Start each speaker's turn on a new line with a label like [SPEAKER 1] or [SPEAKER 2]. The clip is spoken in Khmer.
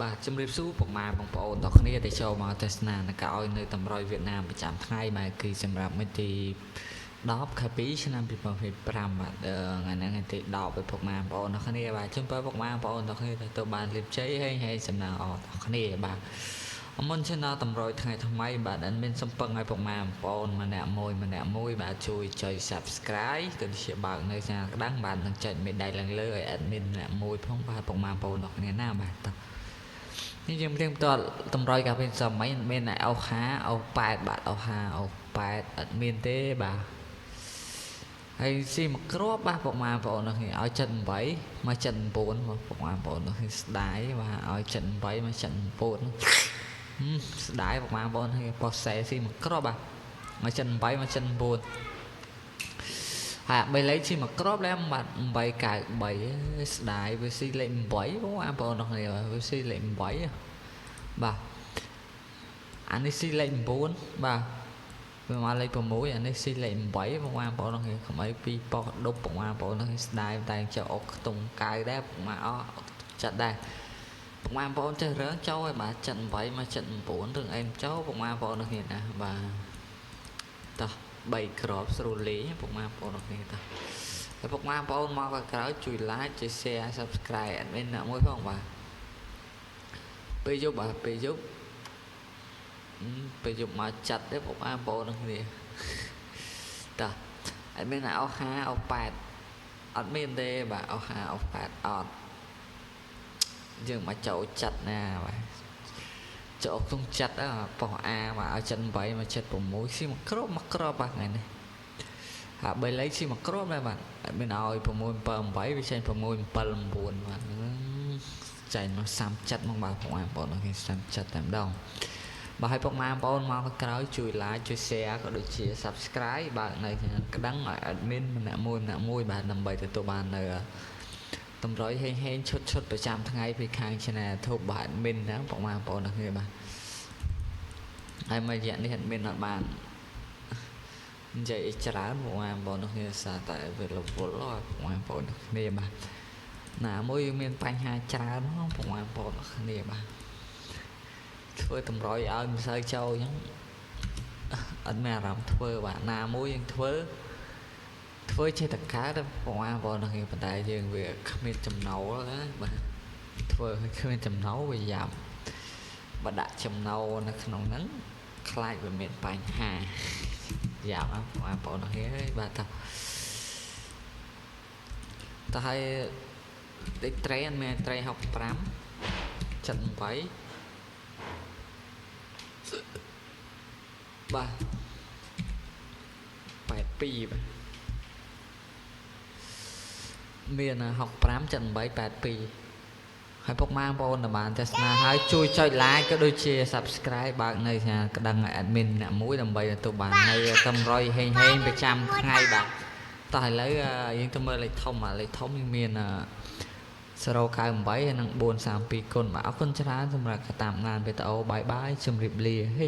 [SPEAKER 1] បាទជំរាបសួរពុកម៉ែបងប្អូនទាំងគ្នាដែលចូលមកទស្សនានៅកោយនៅតម្រុយវៀតណាមប្រចាំថ្ងៃបាទគឺសម្រាប់មិត្តទី10ខែ2ឆ្នាំ2025បាទថ្ងៃនេះថ្ងៃទី10ឲ្យពុកម៉ែបងប្អូនទាំងគ្នាបាទជូនពរពុកម៉ែបងប្អូនទាំងគ្នាទទួលបានលាភជ័យហើយសំណាងល្អទាំងគ្នាបាទអមុនឆានែលតម្រុយថ្ងៃថ្មីបាទអត់មានសំពឹងឲ្យពុកម៉ែបងប្អូនម្នាក់មួយបាទជួយចុច Subscribe ក៏ជាបើកនៅឆានែលក្តាំងបាទនឹងចុចមេដៃឡើងលើឲ្យ admin ម្នាក់មួយផងបាទពុកម៉ែបងប្អូនទាំងគ្នាណាបាទនេះយើងរៀងតតម្រុយកាលពីសម័យមានអោខាអោ8បាទអោខាអោ8អត់មានទេបាទហើយស៊ីមកគ្រាប់បាទពុកម៉ែបងប្អូននេះឲ្យ78មក79ពុកម៉ែបងប្អូននេះស្ដាយបាទឲ្យ78មក79ស្ដាយពុកម៉ែបងប្អូននេះប៉ោះសែស៊ីមកគ្រាប់បាទមក78មក79ហើយ3លេខស៊ីមកគ្រាប់ឡើងបាទ893ស្ដាយវាស៊ីលេខ8បងប្អូននេះវាស៊ីលេខ8បាទអានេះស៊ីលេខ9បាទវាមកលេខ6អានេះស៊ីលេខ8បងប្អូននេះខ្មៅ2ប៉ោះដប់បងប្អូននេះស្ដាយតែចុះអុកខ្ទង់កៅដែរបងចាត់ដែរបងប្អូនចេះរើចូលឲ្យបាទ78មក79រឿងអីចូលបងប្អូននេះណាបាទតោះ3គ្រាប់ស្រួលលេងពុកម៉ែបងប្អូនគ្នាតើហើយពុកម៉ែបងប្អូនមកក្រោយជួយ like ជួយ share subscribe អត់មានអ្នកមួយផងបាទពេលយប់បាទពេលយប់មកចាត់ទេពុកម៉ែបងប្អូនគ្នាតើអត់មានអោ5អោ8អត់មានទេបាទអោ5អោ8អត់យើងមកចូលចាត់ណាបាទចូលក្នុងចាត់ប៉ោះអាបាទឲ្យ78មក76ស៊ីមកគ្របបាទថ្ងៃនេះហើយ3លេខស៊ីមកគ្របដែរបាទមានឲ្យ678វាចេញ679បាទចាញ់មក37មកបាទបងប្អូនគេ37តែម្ដងបាទឲ្យពុកម៉ែបងប្អូនមកក្រោយជួយ like ជួយ share ក៏ដូចជា subscribe បើកនៅក្តឹងឲ្យ admin ម្នាក់មួយបាទដើម្បីទទួលបាននៅតម្រុយហេងឈុតប្រចាំថ្ងៃពីខាង channel YouTube បាទ admin ណាបងប្អូនគ្នាបាទហើយមួយរយៈនេះ admin អត់បាននិយាយច្រើនបងប្អូនគ្នាសារតែវារវល់បងប្អូនគ្នាបាទណាមួយមានបញ្ហាច្រើនបងប្អូនគ្នាបាទធ្វើតម្រុយឲ្យមិនសូវចូលអញ្ចឹងអត់មានអារម្មណ៍ធ្វើបាទណាមួយយើងធ្វើចេះតែកើតបងប្អូនគ្នាប៉ុន្តែយើងវាគ្មានចំណូលណាបាទធ្វើឲ្យគ្មានចំណូលវាយ៉ាប់បើដាក់ចំណូលនៅក្នុងហ្នឹងខ្លាចវាមានបញ្ហាយ៉ាប់ណាបងប្អូនគ្នាបាទតើហើយដេកត្រេនមានត្រេ65 78បាទ82បាទមាន65 78 82ហើយពុកម៉ែបងប្អូនដែលបានទស្សនាហើយជួយចុច like ក៏ដូចជា subscribe បើកនៅក្តឹង admin អ្នកមួយដើម្បីទទួលបាននៅតម្រុយហេងប្រចាំថ្ងៃបាទតោះឥឡូវយើងទៅមើលលេខធំយើងមាន098ហើយនិង432គុណបាទអរគុណច្រើនសម្រាប់ការតាមដានវីដេអូបាយជម្រាបលាហេ